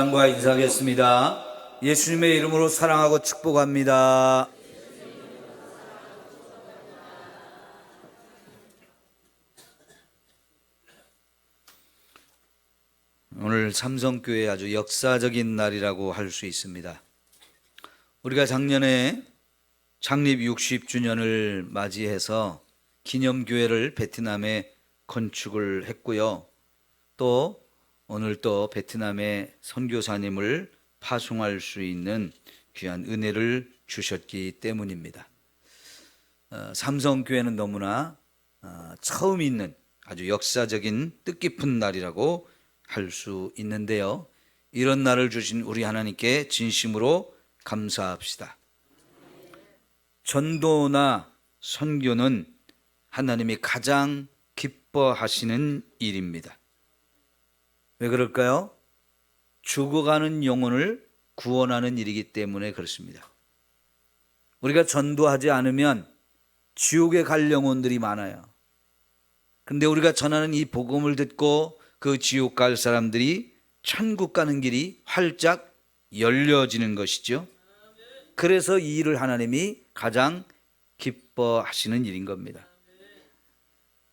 사랑과 인사하겠습니다. 예수님의 이름으로 사랑하고 축복합니다. 오늘 삼성교회 아주 역사적인 날이라고 할 수 있습니다. 우리가 작년에 창립 60주년을 맞이해서 기념교회를 베트남에 건축을 했고요. 또 오늘 또 베트남의 선교사님을 파송할 수 있는 귀한 은혜를 주셨기 때문입니다. 삼성교회는 너무나 처음 있는 아주 역사적인 뜻깊은 날이라고 할 수 있는데요. 이런 날을 주신 우리 하나님께 진심으로 감사합시다. 전도나 선교는 하나님이 가장 기뻐하시는 일입니다. 왜 그럴까요? 죽어가는 영혼을 구원하는 일이기 때문에 그렇습니다. 우리가 전도하지 않으면 지옥에 갈 영혼들이 많아요. 근데 우리가 전하는 이 복음을 듣고 그 지옥 갈 사람들이 천국 가는 길이 활짝 열려지는 것이죠. 그래서 이 일을 하나님이 가장 기뻐하시는 일인 겁니다.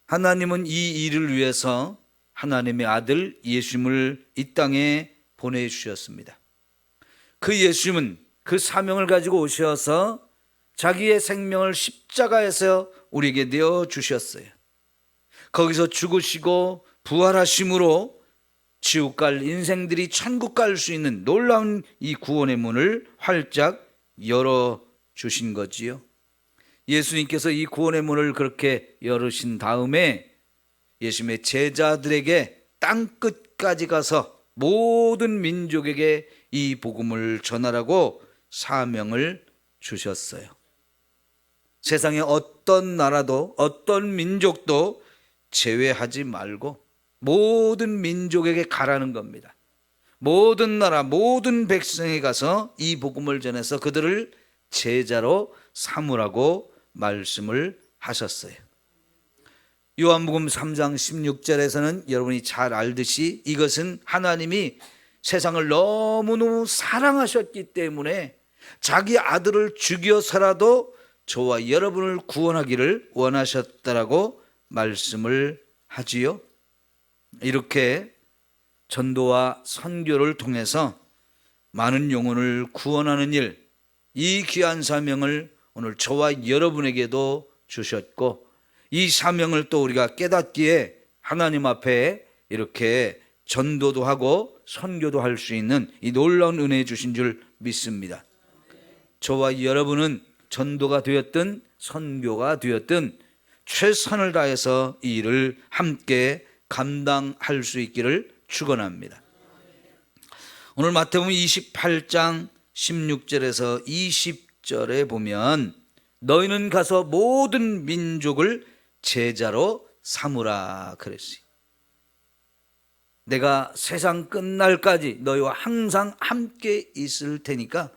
하나님은 이 일을 위해서 하나님의 아들 예수님을 이 땅에 보내주셨습니다. 그 예수님은 그 사명을 가지고 오셔서 자기의 생명을 십자가에서 우리에게 내어주셨어요. 거기서 죽으시고 부활하심으로 지옥 갈 인생들이 천국 갈 수 있는 놀라운 이 구원의 문을 활짝 열어주신 거지요. 예수님께서 이 구원의 문을 그렇게 열으신 다음에 예수님의 제자들에게 땅끝까지 가서 모든 민족에게 이 복음을 전하라고 사명을 주셨어요. 세상의 어떤 나라도 어떤 민족도 제외하지 말고 모든 민족에게 가라는 겁니다. 모든 나라 모든 백성에 가서 이 복음을 전해서 그들을 제자로 삼으라고 말씀을 하셨어요. 요한복음 3장 16절에서는 여러분이 잘 알듯이 이것은 하나님이 세상을 너무너무 사랑하셨기 때문에 자기 아들을 죽여서라도 저와 여러분을 구원하기를 원하셨다라고 말씀을 하지요. 이렇게 전도와 선교를 통해서 많은 영혼을 구원하는 일, 이 귀한 사명을 오늘 저와 여러분에게도 주셨고 이 사명을 또 우리가 깨닫기에 하나님 앞에 이렇게 전도도 하고 선교도 할 수 있는 이 놀라운 은혜 주신 줄 믿습니다. 저와 여러분은 전도가 되었든 선교가 되었든 최선을 다해서 이 일을 함께 감당할 수 있기를 축원합니다. 오늘 마태복음 28장 16절에서 20절에 보면 너희는 가서 모든 민족을 제자로 삼으라 그랬어요. 내가 세상 끝날까지 너희와 항상 함께 있을 테니까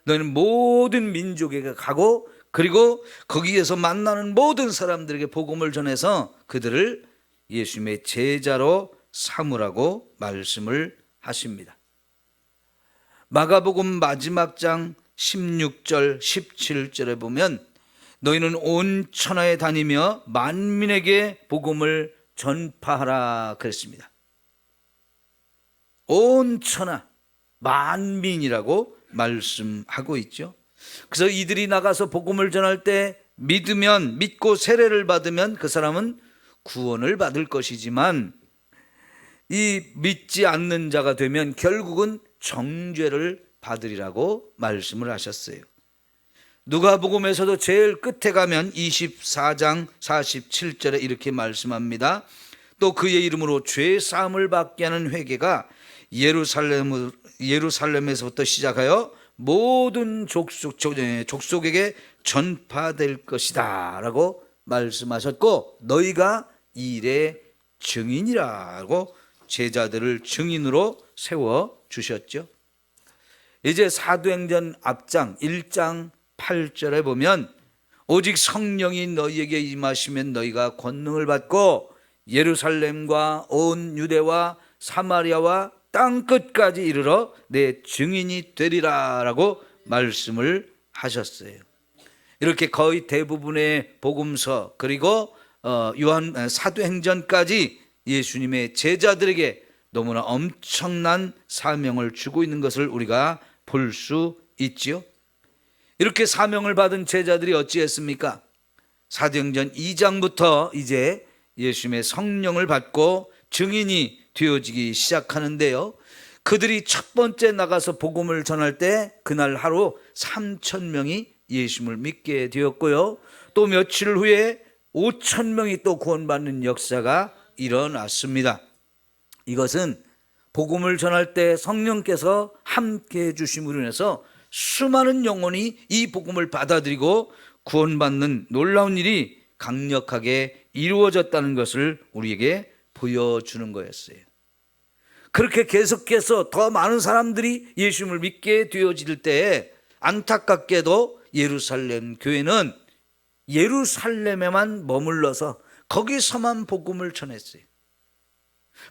너희는 모든 민족에게 가고 그리고 거기에서 만나는 모든 사람들에게 복음을 전해서 그들을 예수님의 제자로 삼으라고 말씀을 하십니다. 마가복음 마지막 장 16절 17절에 보면 너희는 온 천하에 다니며 만민에게 복음을 전파하라 그랬습니다. 온 천하 만민이라고 말씀하고 있죠. 그래서 이들이 나가서 복음을 전할 때 믿고 세례를 받으면 그 사람은 구원을 받을 것이지만 이 믿지 않는 자가 되면 결국은 정죄를 받으리라고 말씀을 하셨어요. 누가복음에서도 제일 끝에 가면 24장 47절에 이렇게 말씀합니다. 또 그의 이름으로 죄 사함을 받게 하는 회개가 예루살렘에서부터 시작하여 모든 족속에게 전파될 것이다 라고 말씀하셨고 너희가 이 일의 증인이라고 제자들을 증인으로 세워주셨죠. 이제 사도행전 앞장 1장 8절에 보면 오직 성령이 너희에게 임하시면 너희가 권능을 받고 예루살렘과 온 유대와 사마리아와 땅 끝까지 이르러 내 증인이 되리라라고 말씀을 하셨어요. 이렇게 거의 대부분의 복음서 그리고 요한 사도행전까지 예수님의 제자들에게 너무나 엄청난 사명을 주고 있는 것을 우리가 볼 수 있지요. 이렇게 사명을 받은 제자들이 어찌했습니까? 사도행전 2장부터 이제 예수님의 성령을 받고 증인이 되어지기 시작하는데요. 그들이 첫 번째 나가서 복음을 전할 때 그날 하루 3,000명이 예수님을 믿게 되었고요. 또 며칠 후에 5,000명이 또 구원받는 역사가 일어났습니다. 이것은 복음을 전할 때 성령께서 함께해 주심으로 인해서 수많은 영혼이 이 복음을 받아들이고 구원받는 놀라운 일이 강력하게 이루어졌다는 것을 우리에게 보여주는 거였어요. 그렇게 계속해서 더 많은 사람들이 예수님을 믿게 되어질 때에 안타깝게도 예루살렘 교회는 예루살렘에만 머물러서 거기서만 복음을 전했어요.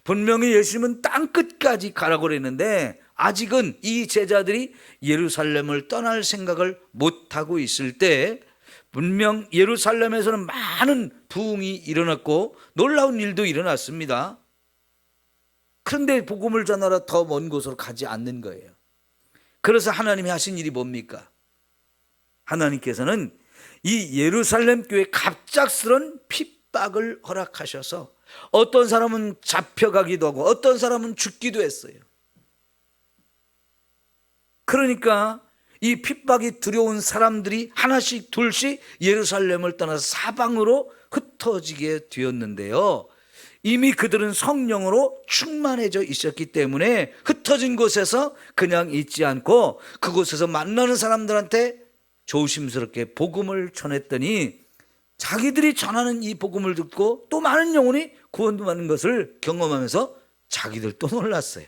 분명히 예수님은 땅끝까지 가라고 그랬는데 아직은 이 제자들이 예루살렘을 떠날 생각을 못하고 있을 때 분명 예루살렘에서는 많은 부흥이 일어났고 놀라운 일도 일어났습니다. 그런데 복음을 전하러 더 먼 곳으로 가지 않는 거예요. 그래서 하나님이 하신 일이 뭡니까? 하나님께서는 이 예루살렘 교회에 갑작스런 핍박을 허락하셔서 어떤 사람은 잡혀가기도 하고 어떤 사람은 죽기도 했어요. 그러니까 이 핍박이 두려운 사람들이 하나씩 둘씩 예루살렘을 떠나서 사방으로 흩어지게 되었는데요. 이미 그들은 성령으로 충만해져 있었기 때문에 흩어진 곳에서 그냥 있지 않고 그곳에서 만나는 사람들한테 조심스럽게 복음을 전했더니 자기들이 전하는 이 복음을 듣고 또 많은 영혼이 구원받는 것을 경험하면서 자기들 또 놀랐어요.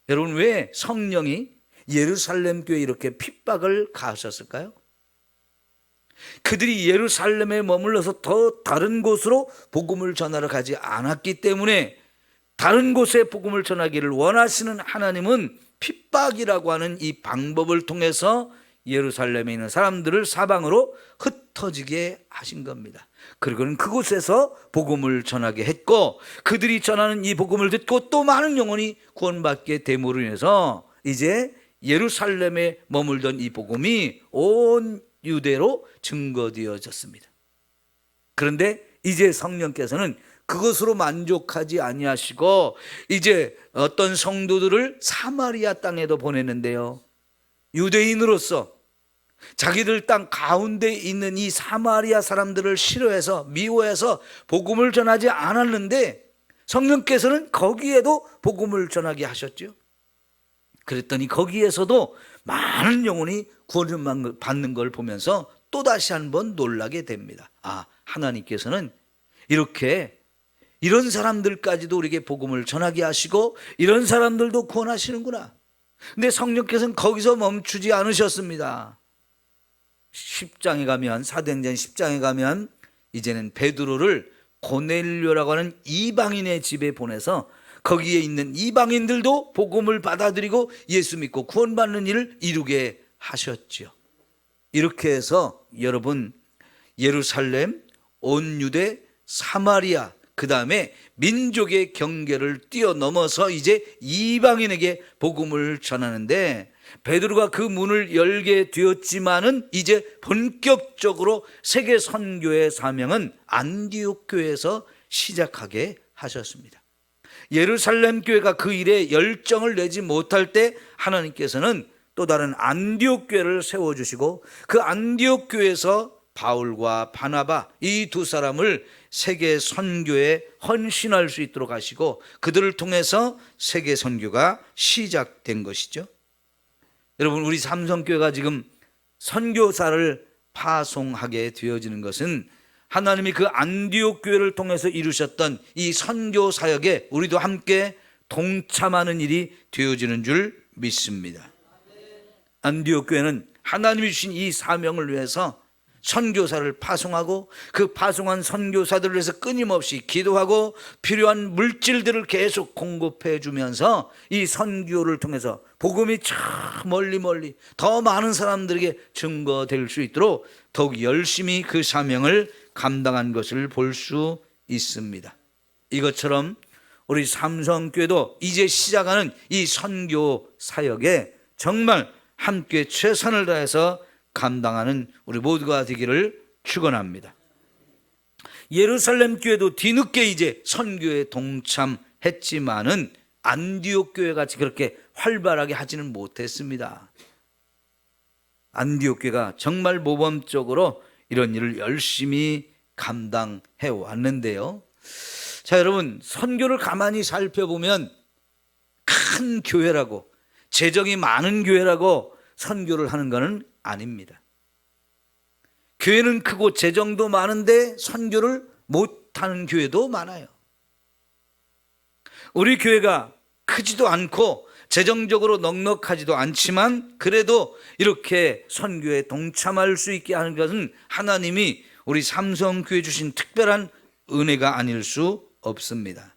여러분, 왜 성령이 예루살렘 교회에 이렇게 핍박을 가하셨을까요? 그들이 예루살렘에 머물러서 더 다른 곳으로 복음을 전하러 가지 않았기 때문에 다른 곳에 복음을 전하기를 원하시는 하나님은 핍박이라고 하는 이 방법을 통해서 예루살렘에 있는 사람들을 사방으로 흩어지게 하신 겁니다. 그리고는 그곳에서 복음을 전하게 했고 그들이 전하는 이 복음을 듣고 또 많은 영혼이 구원받게 됨으로 인해서 이제 예루살렘에 머물던 이 복음이 온 유대로 증거되어졌습니다. 그런데 이제 성령께서는 그것으로 만족하지 아니하시고 이제 어떤 성도들을 사마리아 땅에도 보냈는데요. 유대인으로서 자기들 땅 가운데 있는 이 사마리아 사람들을 싫어해서 미워해서 복음을 전하지 않았는데 성령께서는 거기에도 복음을 전하게 하셨죠. 그랬더니 거기에서도 많은 영혼이 구원을 받는 걸 보면서 또다시 한번 놀라게 됩니다. 아, 하나님께서는 이렇게 이런 사람들까지도 우리에게 복음을 전하게 하시고 이런 사람들도 구원하시는구나. 근데 성령께서는 거기서 멈추지 않으셨습니다. 10장에 가면, 사도행전 10장에 가면 이제는 베드로를 고넬료라고 하는 이방인의 집에 보내서 거기에 있는 이방인들도 복음을 받아들이고 예수 믿고 구원받는 일을 이루게 하셨죠. 이렇게 해서 여러분, 예루살렘, 온 유대, 사마리아, 그 다음에 민족의 경계를 뛰어넘어서 이제 이방인에게 복음을 전하는데 베드로가 그 문을 열게 되었지만은 이제 본격적으로 세계 선교의 사명은 안디옥 교회에서 시작하게 하셨습니다. 예루살렘 교회가 그 일에 열정을 내지 못할 때 하나님께서는 또 다른 안디옥 교회를 세워주시고 그 안디옥 교회에서 바울과 바나바 이 두 사람을 세계 선교에 헌신할 수 있도록 하시고 그들을 통해서 세계 선교가 시작된 것이죠. 여러분, 우리 삼성교회가 지금 선교사를 파송하게 되어지는 것은 하나님이 그 안디옥 교회를 통해서 이루셨던 이 선교 사역에 우리도 함께 동참하는 일이 되어지는 줄 믿습니다. 안디옥 교회는 하나님이 주신 이 사명을 위해서 선교사를 파송하고 그 파송한 선교사들을 위해서 끊임없이 기도하고 필요한 물질들을 계속 공급해 주면서 이 선교를 통해서 복음이 저 멀리 더 많은 사람들에게 증거될 수 있도록 더욱 열심히 그 사명을 감당한 것을 볼 수 있습니다. 이것처럼 우리 삼성교회도 이제 시작하는 이 선교 사역에 정말 함께 최선을 다해서 감당하는 우리 모두가 되기를 축원합니다. 예루살렘 교회도 뒤늦게 이제 선교에 동참했지만은 안디옥 교회 같이 그렇게 활발하게 하지는 못했습니다. 안디옥 교회가 정말 모범적으로 이런 일을 열심히 감당해 왔는데요. 자, 여러분, 선교를 가만히 살펴보면 큰 교회라고, 재정이 많은 교회라고 선교를 하는 것은 아닙니다. 교회는 크고 재정도 많은데 선교를 못하는 교회도 많아요. 우리 교회가 크지도 않고 재정적으로 넉넉하지도 않지만 그래도 이렇게 선교에 동참할 수 있게 하는 것은 하나님이 우리 삼성교회 주신 특별한 은혜가 아닐 수 없습니다.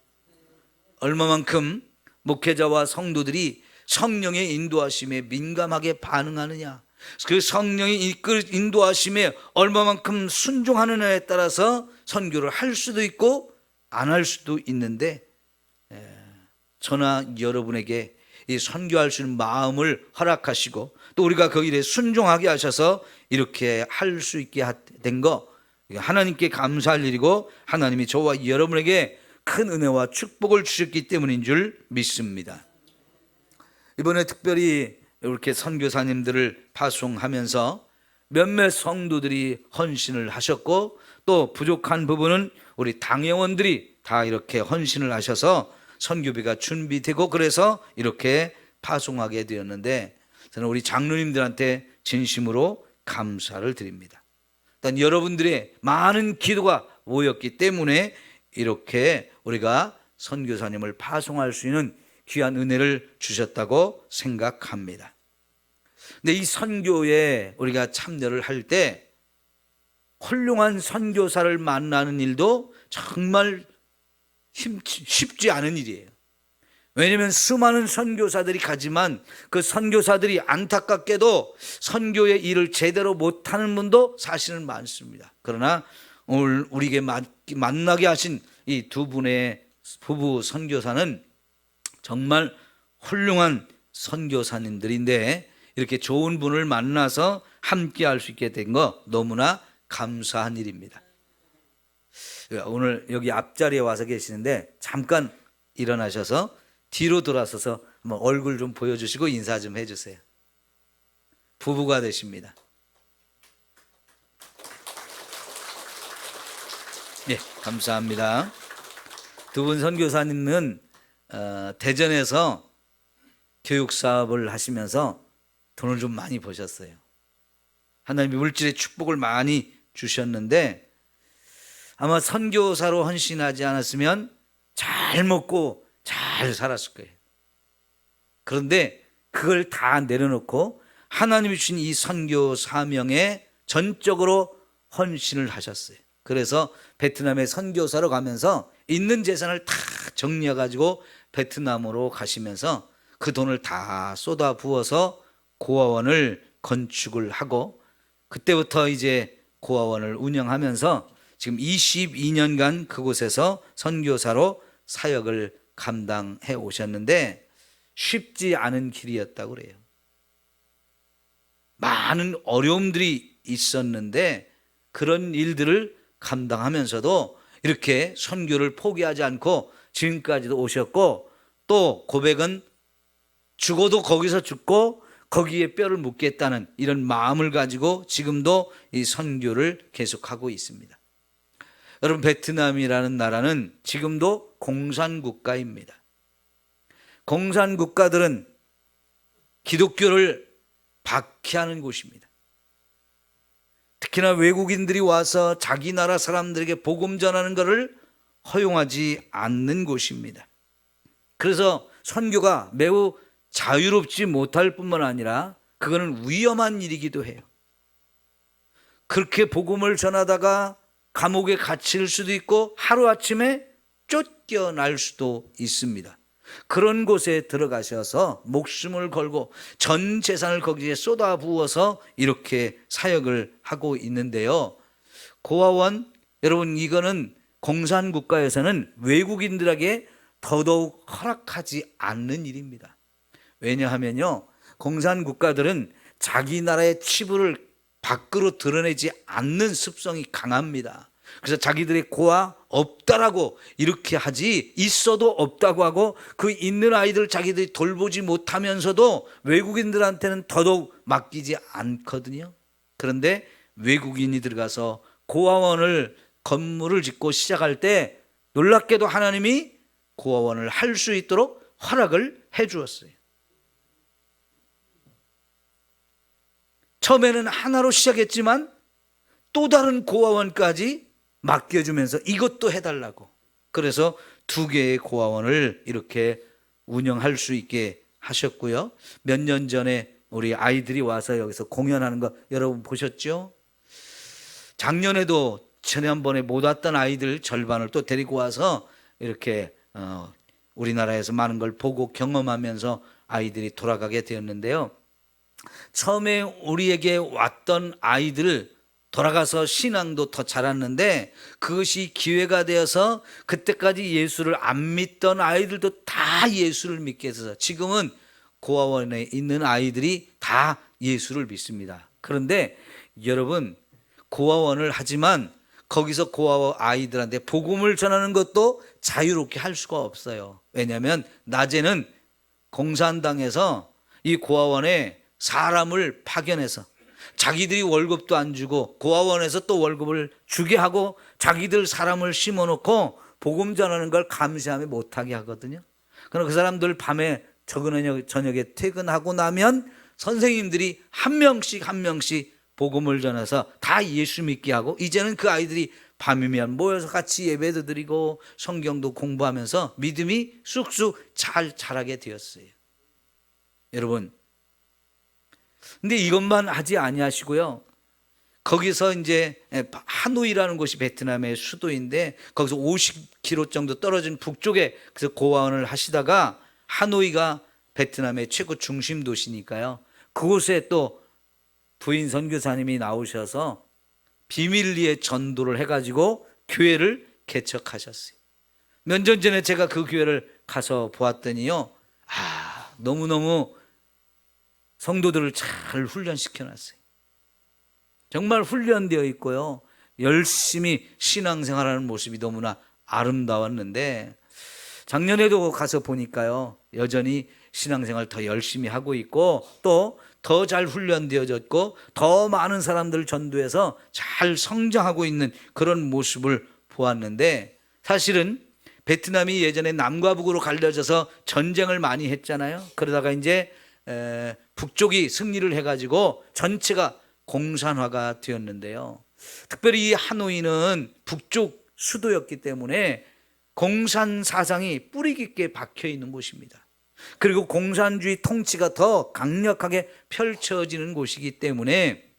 얼마만큼 목회자와 성도들이 성령의 인도하심에 민감하게 반응하느냐, 그 성령의 인도하심에 얼마만큼 순종하느냐에 따라서 선교를 할 수도 있고 안 할 수도 있는데, 저나 여러분에게 이 선교할 수 있는 마음을 허락하시고 또 우리가 그 일에 순종하게 하셔서 이렇게 할 수 있게 된 거, 하나님께 감사할 일이고 하나님이 저와 여러분에게 큰 은혜와 축복을 주셨기 때문인 줄 믿습니다. 이번에 특별히 이렇게 선교사님들을 파송하면서 몇몇 성도들이 헌신을 하셨고 또 부족한 부분은 우리 당회원들이 다 이렇게 헌신을 하셔서 선교비가 준비되고 그래서 이렇게 파송하게 되었는데, 저는 우리 장로님들한테 진심으로 감사를 드립니다. 일단 여러분들의 많은 기도가 모였기 때문에 이렇게 우리가 선교사님을 파송할 수 있는 귀한 은혜를 주셨다고 생각합니다. 근데 이 선교에 우리가 참여를 할 때 훌륭한 선교사를 만나는 일도 정말 쉽지 않은 일이에요. 왜냐하면 수많은 선교사들이 가지만 그 선교사들이 안타깝게도 선교의 일을 제대로 못하는 분도 사실은 많습니다. 그러나 오늘 우리에게 만나게 하신 이 두 분의 부부 선교사는 정말 훌륭한 선교사님들인데 이렇게 좋은 분을 만나서 함께 할 수 있게 된 거 너무나 감사한 일입니다. 오늘 여기 앞자리에 와서 계시는데 잠깐 일어나셔서 뒤로 돌아서서 한번 얼굴 좀 보여주시고 인사 좀 해주세요. 부부가 되십니다. 예, 감사합니다. 두 분 선교사님은 대전에서 교육 사업을 하시면서 돈을 좀 많이 버셨어요. 하나님이 물질의 축복을 많이 주셨는데 아마 선교사로 헌신하지 않았으면 잘 먹고 잘 살았을 거예요. 그런데 그걸 다 내려놓고 하나님이 주신 이 선교 사명에 전적으로 헌신을 하셨어요. 그래서 베트남에 선교사로 가면서 있는 재산을 다 정리해가지고 베트남으로 가시면서 그 돈을 다 쏟아 부어서 고아원을 건축을 하고 그때부터 이제 고아원을 운영하면서 지금 22년간 그곳에서 선교사로 사역을 감당해 오셨는데 쉽지 않은 길이었다고 그래요. 많은 어려움들이 있었는데 그런 일들을 감당하면서도 이렇게 선교를 포기하지 않고 지금까지도 오셨고, 또 고백은 죽어도 거기서 죽고 거기에 뼈를 묻겠다는 이런 마음을 가지고 지금도 이 선교를 계속하고 있습니다. 여러분, 베트남이라는 나라는 지금도 공산국가입니다. 공산국가들은 기독교를 박해하는 곳입니다. 특히나 외국인들이 와서 자기 나라 사람들에게 복음 전하는 것을 허용하지 않는 곳입니다. 그래서 선교가 매우 자유롭지 못할 뿐만 아니라 그거는 위험한 일이기도 해요. 그렇게 복음을 전하다가 감옥에 갇힐 수도 있고 하루아침에 쫓겨날 수도 있습니다. 그런 곳에 들어가셔서 목숨을 걸고 전 재산을 거기에 쏟아부어서 이렇게 사역을 하고 있는데요. 고아원, 여러분, 이거는 공산국가에서는 외국인들에게 더더욱 허락하지 않는 일입니다. 왜냐하면요, 공산국가들은 자기 나라의 치부를 밖으로 드러내지 않는 습성이 강합니다. 그래서 자기들의 고아 없다라고 이렇게 하지, 있어도 없다고 하고 그 있는 아이들 자기들이 돌보지 못하면서도 외국인들한테는 더더욱 맡기지 않거든요. 그런데 외국인이 들어가서 고아원을 건물을 짓고 시작할 때 놀랍게도 하나님이 고아원을 할 수 있도록 허락을 해 주었어요. 처음에는 하나로 시작했지만 또 다른 고아원까지 맡겨주면서 이것도 해달라고, 그래서 2개의 고아원을 이렇게 운영할 수 있게 하셨고요. 몇 년 전에 우리 아이들이 와서 여기서 공연하는 거 여러분 보셨죠? 작년에도 지난번에 못 왔던 아이들 절반을 또 데리고 와서 이렇게 우리나라에서 많은 걸 보고 경험하면서 아이들이 돌아가게 되었는데요. 처음에 우리에게 왔던 아이들 돌아가서 신앙도 더 자랐는데 그것이 기회가 되어서 그때까지 예수를 안 믿던 아이들도 다 예수를 믿게 해서 지금은 고아원에 있는 아이들이 다 예수를 믿습니다. 그런데 여러분, 고아원을 하지만 거기서 고아원 아이들한테 복음을 전하는 것도 자유롭게 할 수가 없어요. 왜냐하면 낮에는 공산당에서 이 고아원에 사람을 파견해서 자기들이 월급도 안 주고 고아원에서 또 월급을 주게 하고 자기들 사람을 심어놓고 복음 전하는 걸 감시하며 못하게 하거든요. 그럼 그 사람들 밤에 저녁에 퇴근하고 나면 선생님들이 한 명씩 복음을 전해서 다 예수 믿게 하고, 이제는 그 아이들이 밤이면 모여서 같이 예배도 드리고 성경도 공부하면서 믿음이 쑥쑥 잘 자라게 되었어요. 여러분, 근데 이것만 하지 아니하시고요. 거기서 이제 하노이라는 곳이 베트남의 수도인데 거기서 50km 정도 떨어진 북쪽에 그래서 고아원을 하시다가, 하노이가 베트남의 최고 중심 도시니까요. 그곳에 또 부인 선교사님이 나오셔서 비밀리에 전도를 해가지고 교회를 개척하셨어요. 몇 년 전에 제가 그 교회를 가서 보았더니요, 너무너무 성도들을 잘 훈련시켜놨어요. 정말 훈련되어 있고요, 열심히 신앙생활하는 모습이 너무나 아름다웠는데, 작년에도 가서 보니까요, 여전히 신앙생활 더 열심히 하고 있고 또 더 잘 훈련되어졌고 더 많은 사람들을 전도해서 잘 성장하고 있는 그런 모습을 보았는데, 사실은 베트남이 예전에 남과 북으로 갈려져서 전쟁을 많이 했잖아요. 그러다가 이제 북쪽이 승리를 해가지고 전체가 공산화가 되었는데요. 특별히 이 하노이는 북쪽 수도였기 때문에 공산 사상이 뿌리 깊게 박혀 있는 곳입니다. 그리고 공산주의 통치가 더 강력하게 펼쳐지는 곳이기 때문에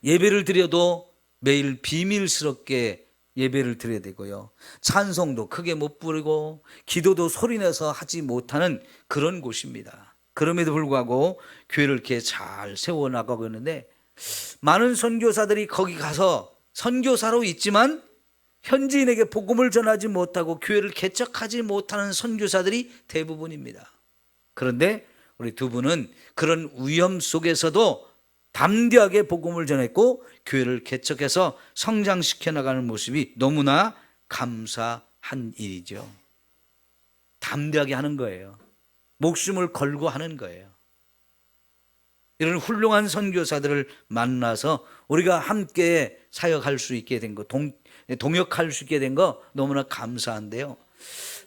예배를 드려도 매일 비밀스럽게 예배를 드려야 되고요, 찬송도 크게 못 부르고 기도도 소리내서 하지 못하는 그런 곳입니다. 그럼에도 불구하고 교회를 이렇게 잘 세워나가고 있는데, 많은 선교사들이 거기 가서 선교사로 있지만 현지인에게 복음을 전하지 못하고 교회를 개척하지 못하는 선교사들이 대부분입니다. 그런데 우리 2분은 그런 위험 속에서도 담대하게 복음을 전했고 교회를 개척해서 성장시켜 나가는 모습이 너무나 감사한 일이죠. 담대하게 하는 거예요. 목숨을 걸고 하는 거예요. 이런 훌륭한 선교사들을 만나서 우리가 함께 사역할 수 있게 된 거, 동역할 수 있게 된 거 너무나 감사한데요.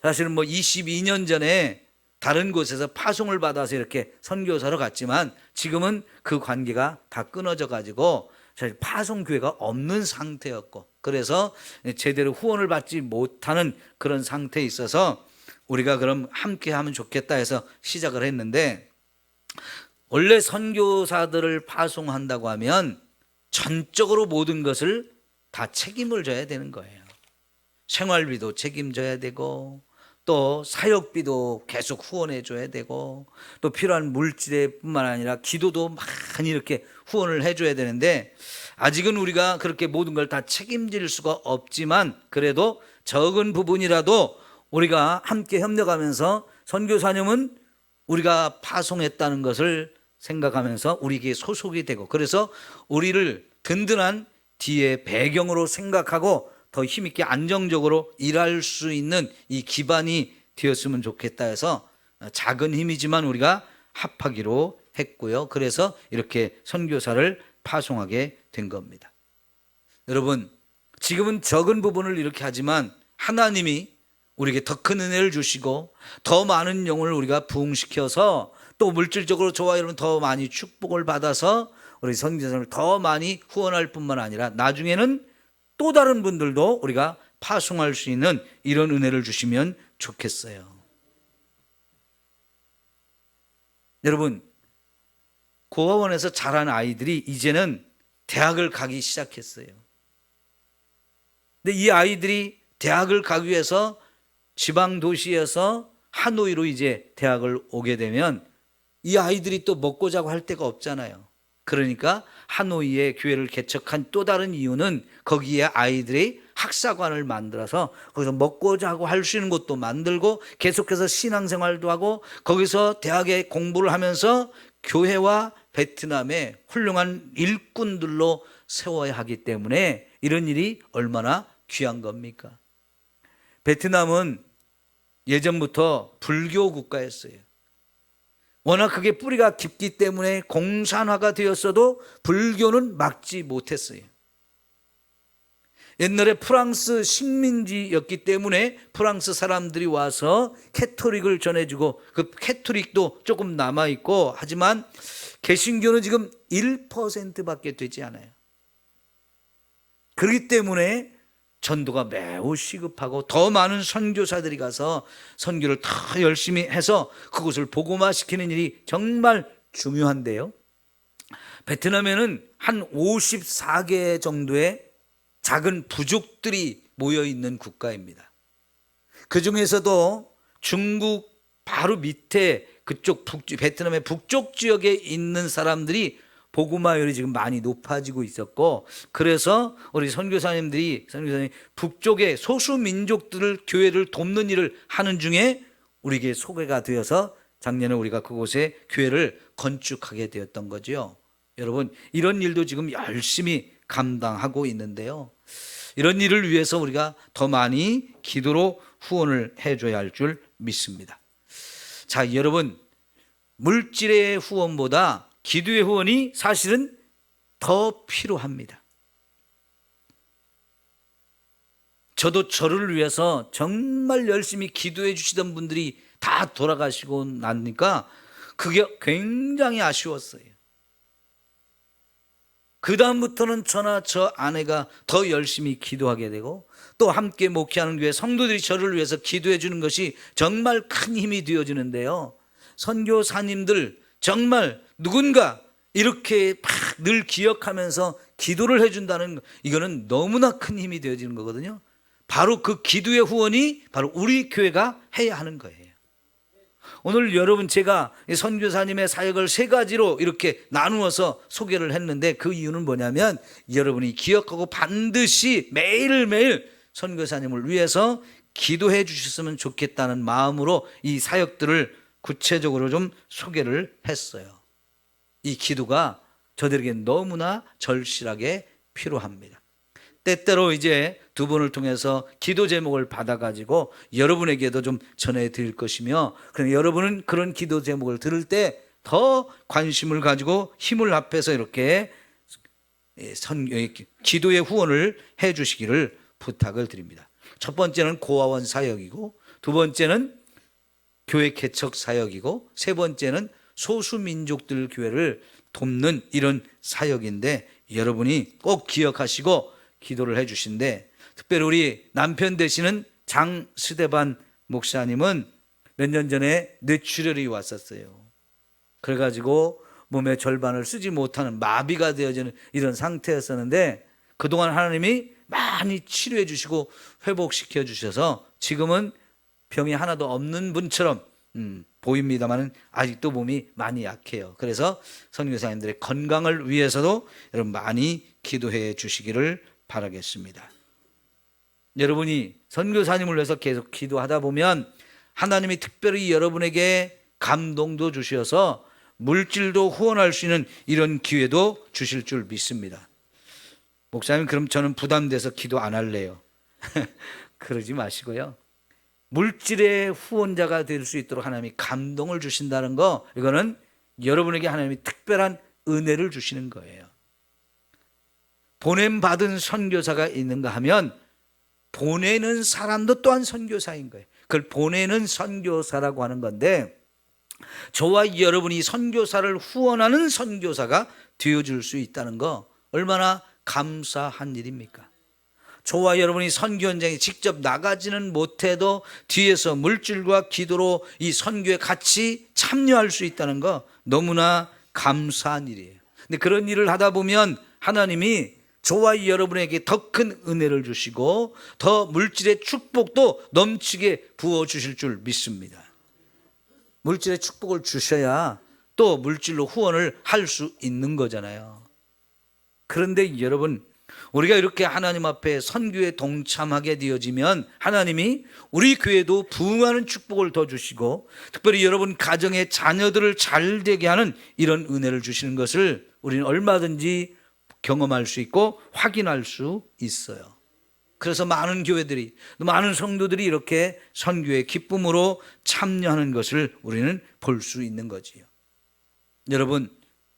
사실은 22년 전에 다른 곳에서 파송을 받아서 이렇게 선교사로 갔지만 지금은 그 관계가 다 끊어져 가지고 사실 파송교회가 없는 상태였고, 그래서 제대로 후원을 받지 못하는 그런 상태에 있어서 우리가 그럼 함께 하면 좋겠다 해서 시작을 했는데, 원래 선교사들을 파송한다고 하면 전적으로 모든 것을 다 책임을 져야 되는 거예요. 생활비도 책임져야 되고, 또 사역비도 계속 후원해 줘야 되고, 또 필요한 물질뿐만 아니라 기도도 많이 이렇게 후원을 해 줘야 되는데, 아직은 우리가 그렇게 모든 걸 다 책임질 수가 없지만, 그래도 적은 부분이라도 우리가 함께 협력하면서 선교사님은 우리가 파송했다는 것을 생각하면서 우리에게 소속이 되고, 그래서 우리를 든든한 뒤에 배경으로 생각하고 더 힘있게 안정적으로 일할 수 있는 이 기반이 되었으면 좋겠다 해서 작은 힘이지만 우리가 합하기로 했고요. 그래서 이렇게 선교사를 파송하게 된 겁니다. 여러분, 지금은 적은 부분을 이렇게 하지만 하나님이 우리에게 더 큰 은혜를 주시고 더 많은 영혼을 우리가 부흥시켜서 또 물질적으로 저와 여러분 더 많이 축복을 받아서 우리 선교사를 더 많이 후원할 뿐만 아니라 나중에는 또 다른 분들도 우리가 파송할 수 있는 이런 은혜를 주시면 좋겠어요. 여러분, 고아원에서 자란 아이들이 이제는 대학을 가기 시작했어요. 근데 이 아이들이 대학을 가기 위해서 지방 도시에서 하노이로 이제 대학을 오게 되면 이 아이들이 또 먹고 자고 할 데가 없잖아요. 그러니까 하노이에 교회를 개척한 또 다른 이유는 거기에 아이들이 학사관을 만들어서 거기서 먹고 자고 할 수 있는 곳도 만들고 계속해서 신앙생활도 하고 거기서 대학에 공부를 하면서 교회와 베트남의 훌륭한 일꾼들로 세워야 하기 때문에 이런 일이 얼마나 귀한 겁니까? 베트남은 예전부터 불교 국가였어요. 워낙 그게 뿌리가 깊기 때문에 공산화가 되었어도 불교는 막지 못했어요. 옛날에 프랑스 식민지였기 때문에 프랑스 사람들이 와서 캐토릭을 전해주고 그 캐토릭도 조금 남아있고 하지만 개신교는 지금 1%밖에 되지 않아요. 그렇기 때문에 전도가 매우 시급하고 더 많은 선교사들이 가서 선교를 더 열심히 해서 그곳을 복음화시키는 일이 정말 중요한데요. 베트남에는 한 54개 정도의 작은 부족들이 모여있는 국가입니다. 그 중에서도 중국 바로 밑에 그쪽 베트남의 북쪽 지역에 있는 사람들이 복음화율이 지금 많이 높아지고 있었고, 그래서 우리 선교사님들이 북쪽의 소수 민족들을 교회를 돕는 일을 하는 중에 우리에게 소개가 되어서 작년에 우리가 그곳에 교회를 건축하게 되었던 거죠. 여러분, 이런 일도 지금 열심히 감당하고 있는데요. 이런 일을 위해서 우리가 더 많이 기도로 후원을 해줘야 할 줄 믿습니다. 자, 여러분, 물질의 후원보다 기도의 후원이 사실은 더 필요합니다. 저도 저를 위해서 정말 열심히 기도해 주시던 분들이 다 돌아가시고 나니까 그게 굉장히 아쉬웠어요. 그 다음부터는 저나 저 아내가 더 열심히 기도하게 되고 또 함께 목회하는 교회 성도들이 저를 위해서 기도해 주는 것이 정말 큰 힘이 되어지는데요. 선교사님들 정말 누군가 이렇게 막 늘 기억하면서 기도를 해준다는 이거는 너무나 큰 힘이 되어지는 거거든요. 바로 그 기도의 후원이 바로 우리 교회가 해야 하는 거예요. 오늘 여러분, 제가 선교사님의 사역을 세 가지로 이렇게 나누어서 소개를 했는데 그 이유는 뭐냐면 여러분이 기억하고 반드시 매일매일 선교사님을 위해서 기도해 주셨으면 좋겠다는 마음으로 이 사역들을 구체적으로 좀 소개를 했어요. 이 기도가 저들에게 너무나 절실하게 필요합니다. 때때로 이제 두 분을 통해서 기도 제목을 받아가지고 여러분에게도 좀 전해드릴 것이며, 그럼 여러분은 그런 기도 제목을 들을 때 더 관심을 가지고 힘을 합해서 이렇게 기도의 후원을 해 주시기를 부탁을 드립니다. 첫 번째는 고아원 사역이고, 두 번째는 교회 개척 사역이고, 세 번째는 소수민족들 교회를 돕는 이런 사역인데 여러분이 꼭 기억하시고 기도를 해 주신데, 특별히 우리 남편 되시는 장스데반 목사님은 몇 년 전에 뇌출혈이 왔었어요. 그래가지고 몸의 절반을 쓰지 못하는 마비가 되어지는 이런 상태였었는데 그동안 하나님이 많이 치료해 주시고 회복시켜 주셔서 지금은 병이 하나도 없는 분처럼 보입니다만 아직도 몸이 많이 약해요. 그래서 선교사님들의 건강을 위해서도 여러분 많이 기도해 주시기를 바라겠습니다. 여러분이 선교사님을 위해서 계속 기도하다 보면 하나님이 특별히 여러분에게 감동도 주셔서 물질도 후원할 수 있는 이런 기회도 주실 줄 믿습니다. 목사님, 그럼 저는 부담돼서 기도 안 할래요. 그러지 마시고요. 물질의 후원자가 될 수 있도록 하나님이 감동을 주신다는 거, 이거는 여러분에게 하나님이 특별한 은혜를 주시는 거예요. 보냄받은 선교사가 있는가 하면 보내는 사람도 또한 선교사인 거예요. 그걸 보내는 선교사라고 하는 건데, 저와 여러분이 선교사를 후원하는 선교사가 되어줄 수 있다는 거 얼마나 감사한 일입니까? 저와 여러분이 선교 현장에 직접 나가지는 못해도 뒤에서 물질과 기도로 이 선교에 같이 참여할 수 있다는 거 너무나 감사한 일이에요. 근데 그런 일을 하다 보면 하나님이 저와 여러분에게 더 큰 은혜를 주시고 더 물질의 축복도 넘치게 부어주실 줄 믿습니다. 물질의 축복을 주셔야 또 물질로 후원을 할 수 있는 거잖아요. 그런데 여러분, 우리가 이렇게 하나님 앞에 선교에 동참하게 되어지면 하나님이 우리 교회도 부흥하는 축복을 더 주시고 특별히 여러분 가정의 자녀들을 잘 되게 하는 이런 은혜를 주시는 것을 우리는 얼마든지 경험할 수 있고 확인할 수 있어요. 그래서 많은 교회들이, 많은 성도들이 이렇게 선교의 기쁨으로 참여하는 것을 우리는 볼 수 있는 거지요. 여러분,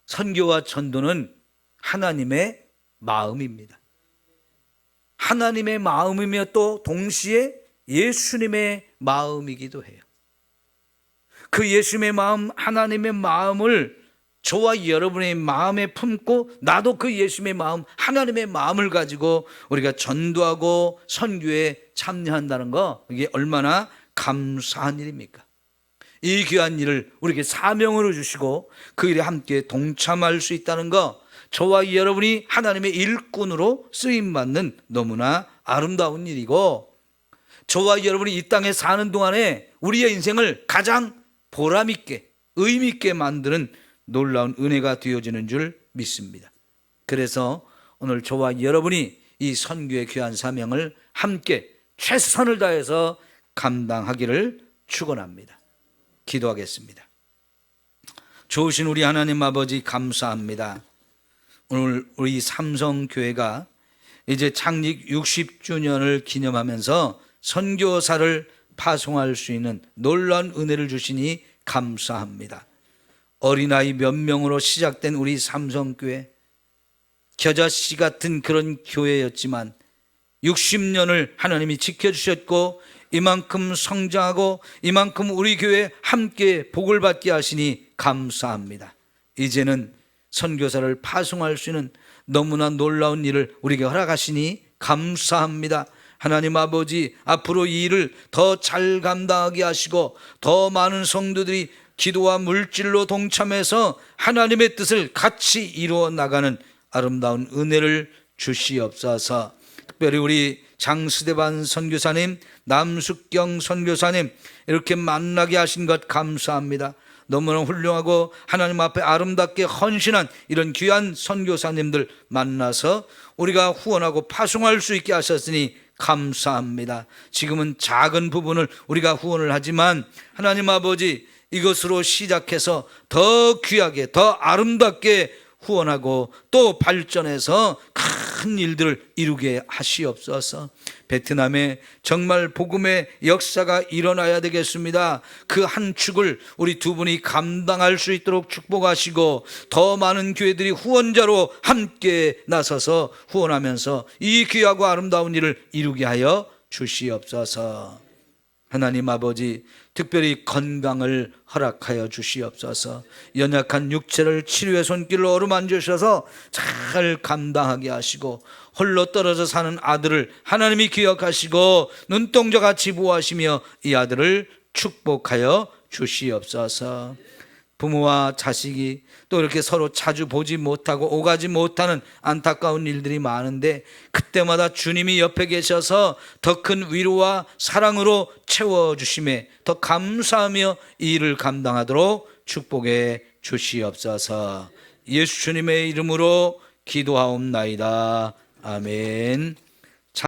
선교와 전도는 하나님의 마음입니다. 하나님의 마음이며 또 동시에 예수님의 마음이기도 해요. 그 예수님의 마음, 하나님의 마음을 저와 여러분의 마음에 품고 나도 그 예수님의 마음, 하나님의 마음을 가지고 우리가 전도하고 선교에 참여한다는 거, 이게 얼마나 감사한 일입니까? 이 귀한 일을 우리에게 사명으로 주시고 그 일에 함께 동참할 수 있다는 거, 저와 여러분이 하나님의 일꾼으로 쓰임받는 너무나 아름다운 일이고, 저와 여러분이 이 땅에 사는 동안에 우리의 인생을 가장 보람있게 의미있게 만드는 놀라운 은혜가 되어지는 줄 믿습니다. 그래서 오늘 저와 여러분이 이 선교의 귀한 사명을 함께 최선을 다해서 감당하기를 축원합니다. 기도하겠습니다. 좋으신 우리 하나님 아버지, 감사합니다. 오늘 우리 삼성교회가 이제 창립 60주년을 기념하면서 선교사를 파송할 수 있는 놀라운 은혜를 주시니 감사합니다. 어린아이 몇 명으로 시작된 우리 삼성교회, 겨자씨 같은 그런 교회였지만 60년을 하나님이 지켜주셨고 이만큼 성장하고 이만큼 우리 교회 함께 복을 받게 하시니 감사합니다. 이제는 선교사를 파송할 수 있는 너무나 놀라운 일을 우리에게 허락하시니 감사합니다. 하나님 아버지, 앞으로 이 일을 더 잘 감당하게 하시고 더 많은 성도들이 기도와 물질로 동참해서 하나님의 뜻을 같이 이루어 나가는 아름다운 은혜를 주시옵소서. 특별히 우리 장스데반 선교사님, 남숙경 선교사님 이렇게 만나게 하신 것 감사합니다. 너무나 훌륭하고 하나님 앞에 아름답게 헌신한 이런 귀한 선교사님들 만나서 우리가 후원하고 파송할 수 있게 하셨으니 감사합니다. 지금은 작은 부분을 우리가 후원을 하지만 하나님 아버지, 이것으로 시작해서 더 귀하게 더 아름답게 후원하고 또 발전해서 큰 일들을 이루게 하시옵소서. 베트남에 정말 복음의 역사가 일어나야 되겠습니다. 그 한 축을 우리 두 분이 감당할 수 있도록 축복하시고 더 많은 교회들이 후원자로 함께 나서서 후원하면서 이 귀하고 아름다운 일을 이루게 하여 주시옵소서. 하나님 아버지, 특별히 건강을 허락하여 주시옵소서. 연약한 육체를 치료의 손길로 어루만져 주셔서 잘 감당하게 하시고 홀로 떨어져 사는 아들을 하나님이 기억하시고 눈동자같이 보호하시며 이 아들을 축복하여 주시옵소서. 부모와 자식이 또 이렇게 서로 자주 보지 못하고 오가지 못하는 안타까운 일들이 많은데, 그때마다 주님이 옆에 계셔서 더 큰 위로와 사랑으로 채워주심에 더 감사하며 이 일을 감당하도록 축복해 주시옵소서. 예수 주님의 이름으로 기도하옵나이다. 아멘.